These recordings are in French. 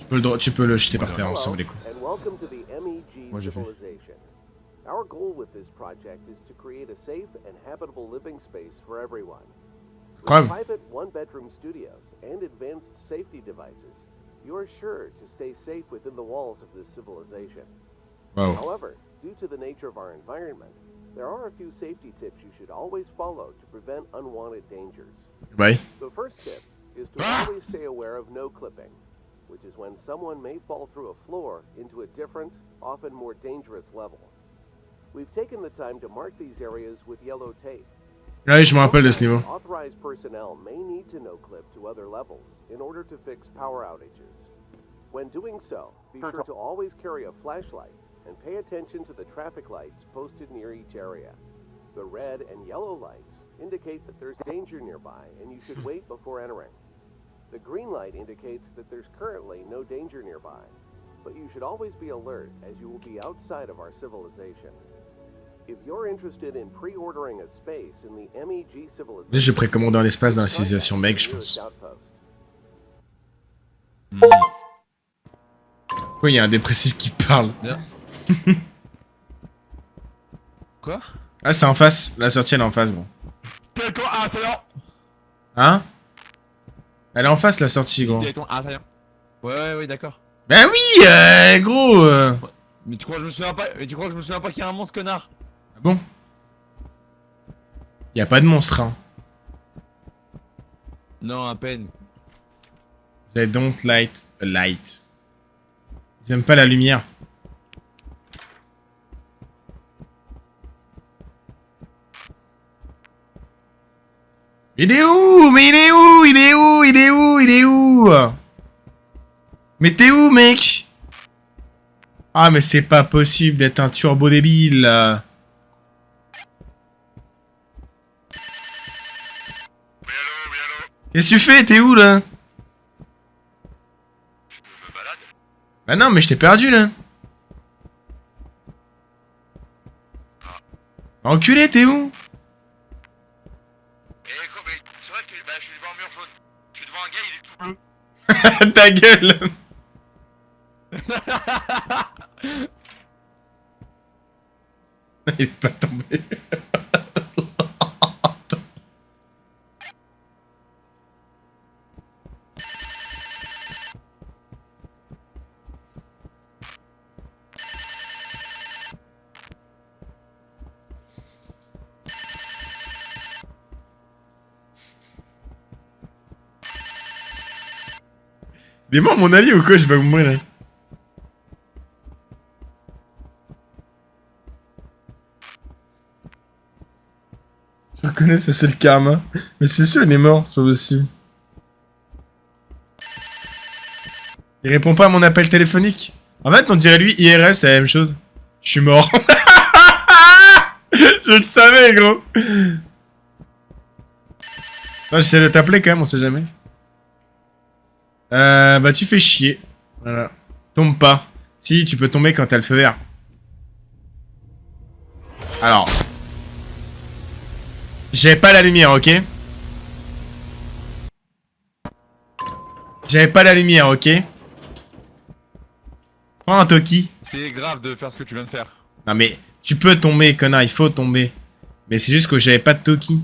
Tu peux le jeter par terre, on s'en bat les couilles. And welcome to the MEG Moi, j'ai fait. civilization. Our goal with this project is to create a safe and habitable living space for everyone. With Incroyable. private one-bedroom studios and advanced safety devices, you are sure to stay safe within the walls of this civilization. Wow. However, due to the nature of our environment, there are a few safety tips you should always follow to prevent unwanted dangers. Ouais. The first tip is to always stay aware of no clipping, which is when someone may fall through a floor into a different, often more dangerous level. We've taken the time to mark these areas with yellow tape. Ouais, je me rappelle de ce niveau. Authorized personnel may need to no-clip to other levels in order to fix power outages. When doing so, be sure to always carry a flashlight and pay attention to the traffic lights posted near each area. The red and yellow lights indicate that there's danger nearby and you should wait before entering. The green light indicates that there's currently no danger nearby, but you should always be alert as you will be outside of our civilization. If you're interested in pre-ordering a space in the MEG civilization, Je vais précommander un espace dans la civilisation Meg, je pense. Pourquoi il y a un dépressif qui parle? Quoi? Ah, c'est en face. La sortie, elle est en face, gros. Ah, ça y est. Hein? Elle est en face, la sortie, gros. Ah, ça y est. Ouais, d'accord. Ben oui, gros. Mais tu crois que je me souviens pas? Mais tu crois que je me souviens pas qu'il y a un monstre, connard? Ah bon? Y a pas de monstre, hein. Non, à peine. They don't light a light. Ils aiment pas la lumière. Il est où? Mais il est où? Il est où? Il est où? Il est où? Mais t'es où, mec? Ah, mais c'est pas possible d'être un turbo débile, là. Qu'est-ce que tu fais? T'es où, là? Bah non, mais je t'ai perdu, là. Enculé, t'es où? C'est vrai que je suis devant un mur jaune. Je suis devant un gars, il est tout bleu. Ta gueule. Il est pas tombé. Il est mort mon allié ou quoi? Je vais mourir là. Je reconnais, c'est le karma. Mais c'est sûr, il est mort, c'est pas possible. Il répond pas à mon appel téléphonique. En fait, on dirait lui, IRL, c'est la même chose. Je suis mort. Je le savais, gros. Non, j'essaie de t'appeler quand même, on sait jamais. Bah tu fais chier. Voilà. Tombe pas. Si, tu peux tomber quand t'as le feu vert. Alors. J'avais pas la lumière, ok? J'avais pas la lumière, ok? Prends un Toki. C'est grave de faire ce que tu viens de faire. Non mais, tu peux tomber, connard, il faut tomber. Mais c'est juste que j'avais pas de Toki.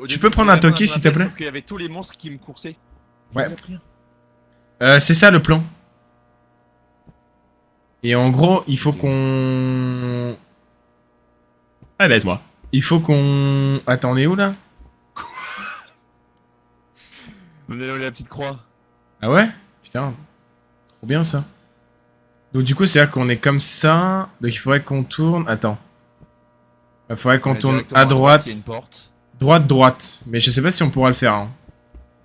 Tu peux prendre un Toki s'il te plaît? Sauf qu'il y avait tous les monstres qui me coursaient. Ouais. C'est ça le plan. Et en gros, il faut qu'on... Ah, baise-moi. Il faut qu'on... Attends, on est où là? On est là où il y a la petite croix. Ah ouais? Putain. Trop bien ça. Donc du coup, c'est-à-dire qu'on est comme ça. Donc il faudrait qu'on tourne... Attends. Il faudrait qu'on tourne à droite. Il y a une porte. Droite. Mais je sais pas si on pourra le faire. Hein.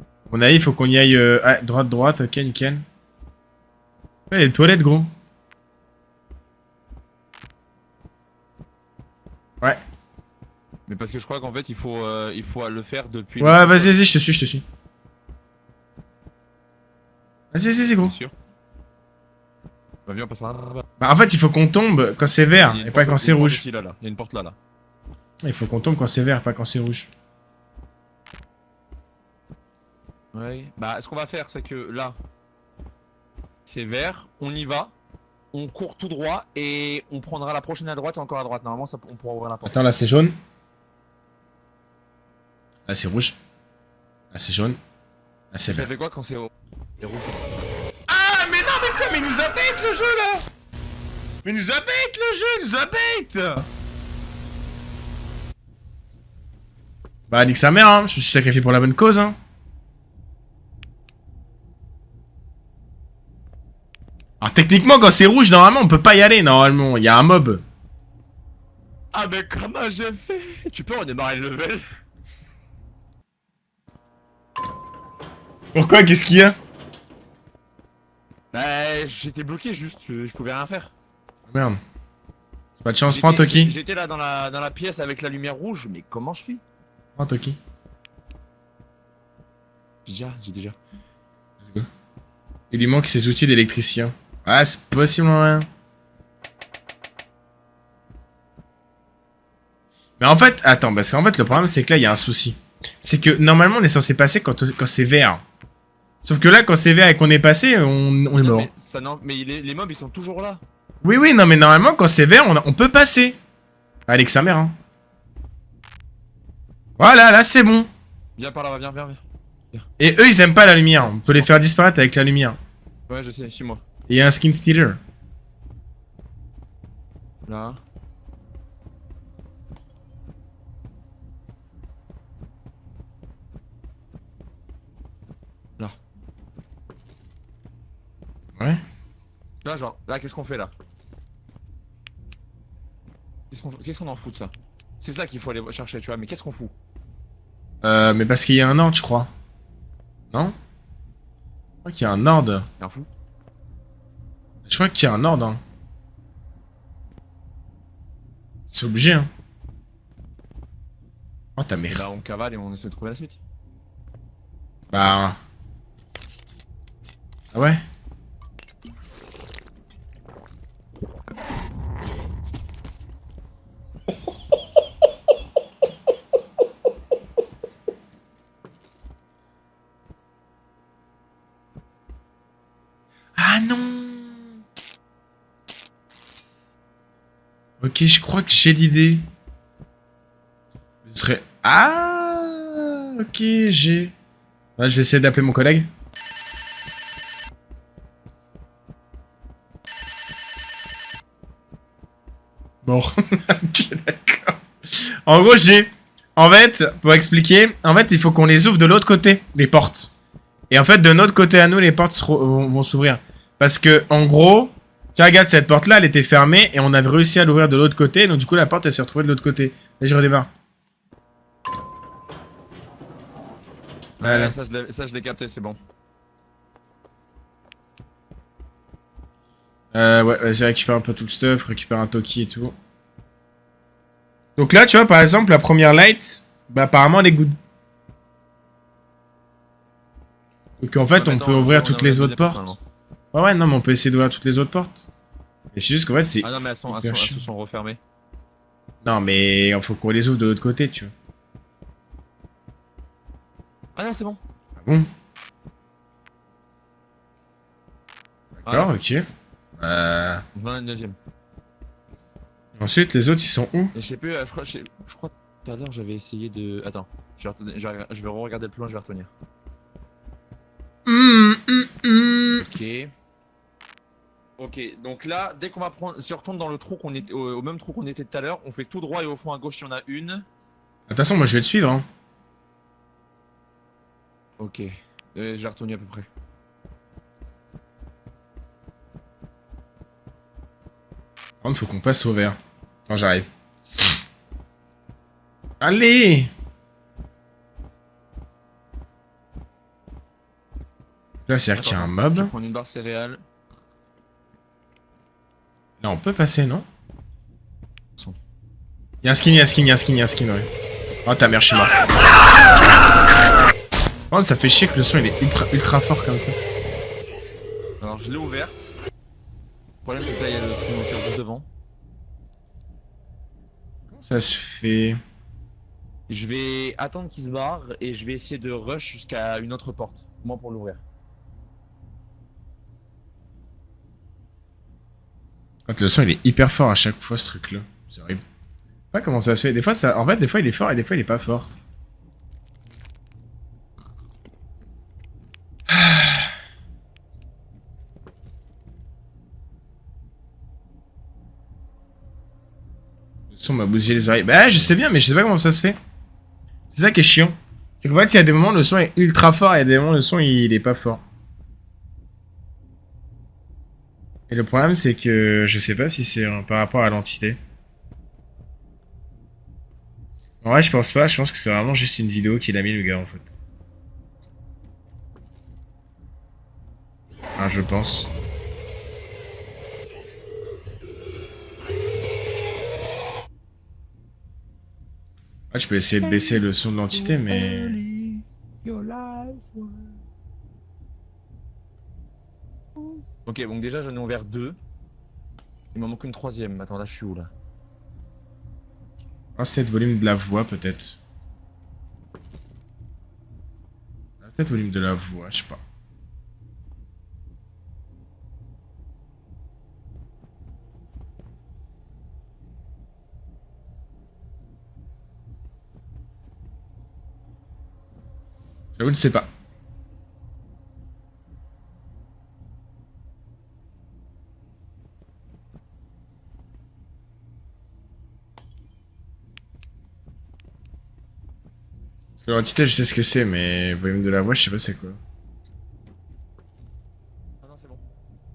À mon avis, il faut qu'on y aille... Ah, droite. Ok, nickel. Ouais, les toilettes, gros. Ouais. Mais parce que je crois qu'en fait, il faut le faire depuis... Ouais, vas-y, je te suis. Vas-y, c'est gros. Bien sûr. Bah viens, on passe par là. Bah en fait, il faut qu'on tombe quand c'est vert et pas quand c'est rouge. Il y a une porte là. Il faut qu'on tombe quand c'est vert, pas quand c'est rouge. Ouais. Bah, ce qu'on va faire, c'est que là, c'est vert, on y va, on court tout droit et on prendra la prochaine à droite et encore à droite. Normalement, ça, on pourra ouvrir la porte. Attends, là c'est jaune. Là c'est rouge. Là c'est jaune. Là c'est Ça vert. fait quoi quand c'est rouge? Ah mais non mais quoi, mais il nous a bait le jeu là. Mais il nous a bait le jeu, il nous a bait. Bah nique sa mère hein, je me suis sacrifié pour la bonne cause hein. Alors techniquement quand c'est rouge normalement on peut pas y aller normalement, il y a un mob. Ah mais comment j'ai fait? Tu peux redémarrer le level? Pourquoi, qu'est-ce qu'il y a? Bah j'étais bloqué juste, je pouvais rien faire. Merde. C'est pas de chance, prends Toki. J'étais là dans la pièce avec la lumière rouge, mais comment je fais? Prends Toki. J'ai déjà. Let's go. Il lui manque ses outils d'électricien. Ah c'est possible rien. Mais en fait, attends, parce qu'en fait le problème c'est que là il y a un souci. C'est que normalement on est censé passer quand c'est vert. Sauf que là quand c'est vert et qu'on est passé, on est Non, mort. mais, ça, non, mais les mobs ils sont toujours là. Oui oui non mais normalement quand c'est vert on peut passer. Allez que sa mère hein. Voilà là c'est bon. Viens par là, viens. Et eux ils aiment pas la lumière, on peut les faire disparaître avec la lumière. Ouais je sais, suis-moi. Et il y a un skin stealer. Là. Là. Ouais. Là genre, là qu'est-ce qu'on fait là? Qu'est-ce qu'on en fout de ça? C'est ça qu'il faut aller chercher, tu vois, mais qu'est-ce qu'on fout? Mais parce qu'il y a un ordre je crois. Non? Je crois qu'il y a un ordre. T'es un fou? Je crois qu'il y a un ordre hein. C'est obligé hein. Oh ta Et mère. bah on cavale et on essaie de trouver la suite. Bah... Ah ouais. Ah non. Ok, je crois que j'ai l'idée. Ce serait... Ah. Ok, j'ai... Là, je vais essayer d'appeler mon collègue. Bon. Ok, d'accord. En gros, j'ai... En fait, pour expliquer, en fait, il faut qu'on les ouvre de l'autre côté, les portes. Et en fait, de notre côté à nous, les portes vont s'ouvrir. Parce que, en gros, tiens, regarde, cette porte-là, elle était fermée et on avait réussi à l'ouvrir de l'autre côté. Donc, du coup, la porte, elle s'est retrouvée de l'autre côté. Là, je redémarre. Voilà. Ouais, ça je l'ai capté, c'est bon. Ouais, vas-y, récupère un peu tout le stuff, récupère un Toki et tout. Donc là, tu vois, par exemple, la première light, bah, apparemment, elle est good. Donc, en fait, on peut ouvrir toutes les autres portes. Ouais, ouais, non, mais on peut essayer d'ouvrir toutes les autres portes. Et c'est juste qu'en fait, c'est... Ah non, mais elles se sont refermées. Non, mais il faut qu'on les ouvre de l'autre côté, tu vois. Ah non, c'est bon. Ah bon? D'accord, Ah. ok. On en a une deuxième. Ensuite, les autres, ils sont où? Et je sais plus, je crois tout à l'heure j'avais essayé de... Attends, je vais re-regarder le plan, je vais retenir. Ok. Ok, donc là, dès qu'on va prendre... Si on retourne dans le trou qu'on était... Au même trou qu'on était tout à l'heure, on fait tout droit et au fond à gauche, il y en a une. De toute façon, moi, je vais te suivre, hein. Ok. J'ai retenu à peu près. Par contre, faut qu'on passe au vert. Attends, j'arrive. Allez! Là, c'est-à-dire qu'il y a un Je mob. vais prendre une barre céréales. Là, on peut passer, non? Son. Il y a un skin, il y a un skin, il y a un skin, il y a un skin, ouais. Oh, ta mère, je suis mort. Oh, ça fait chier que le son, il est ultra fort comme ça. Alors, je l'ai ouverte. Le problème, c'est que là, il y a le screen walker juste devant. Comment ça se fait? Je vais attendre qu'il se barre et je vais essayer de rush jusqu'à une autre porte. Moi pour l'ouvrir. Quand le son il est hyper fort à chaque fois ce truc là. C'est horrible. Je sais pas comment ça se fait. Des fois ça. En fait des fois il est fort et des fois il est pas fort. Le son m'a bousillé les oreilles. Bah je sais bien mais je sais pas comment ça se fait. C'est ça qui est chiant. C'est qu'en fait il y a des moments le son est ultra fort et il y a des moments le son il est pas fort. Et le problème c'est que je sais pas si c'est par rapport à l'entité. En vrai je pense pas, je pense que c'est vraiment juste une vidéo qu'il a mis le gars en fait. Ah je pense. Ah, je peux essayer de baisser le son de l'entité mais... Ok, donc déjà j'en ai ouvert 2. Il m'en manque une 3ème. Attends, là je suis où là? Ah, c'est le volume de la voix peut-être. Peut-être le volume de la voix, je sais pas. J'avoue, je ne sais pas. Parce que l'entité, je sais ce que c'est, mais le volume de la voix, je sais pas c'est quoi. Ah non, c'est bon.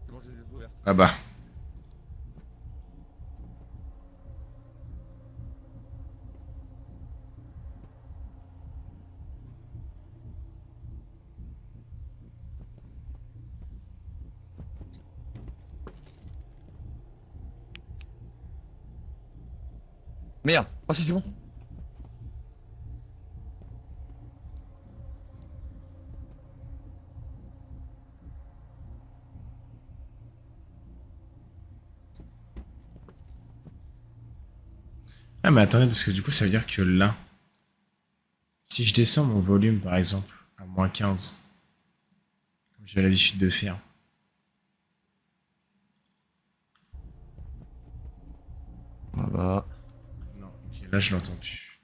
C'est bon, je les ai ouvertes. Ah bah. Merde. Oh si, c'est bon. Ah mais attendez, parce que du coup, ça veut dire que là... Si je descends mon volume, par exemple, à moins 15, comme j'ai l'habitude de faire... Voilà. Non, ok, là je l'entends plus.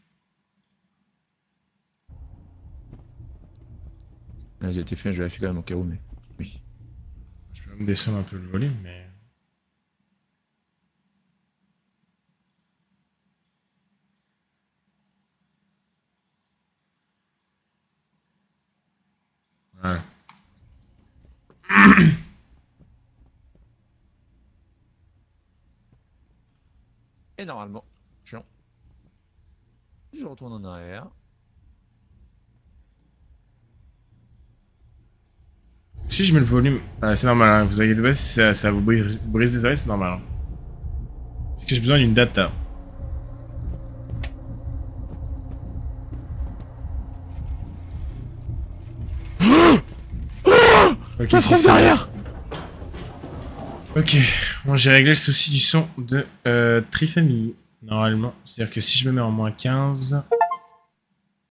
Là, j'ai été fait, je vérifie quand même au cas où, mais... Oui. Je peux même descendre un peu le volume, mais... Voilà. Et normalement, chiant. Si je retourne en arrière... Si je mets le volume... Ah, c'est normal, hein, vous inquiétez pas, si ça vous brise les oreilles, c'est normal. Hein. Parce que j'ai besoin d'une data. Ok, c'est ça. derrière. Ok, bon, j'ai réglé le souci du son de Trifamille. Normalement, c'est-à-dire que si je me mets en moins 15...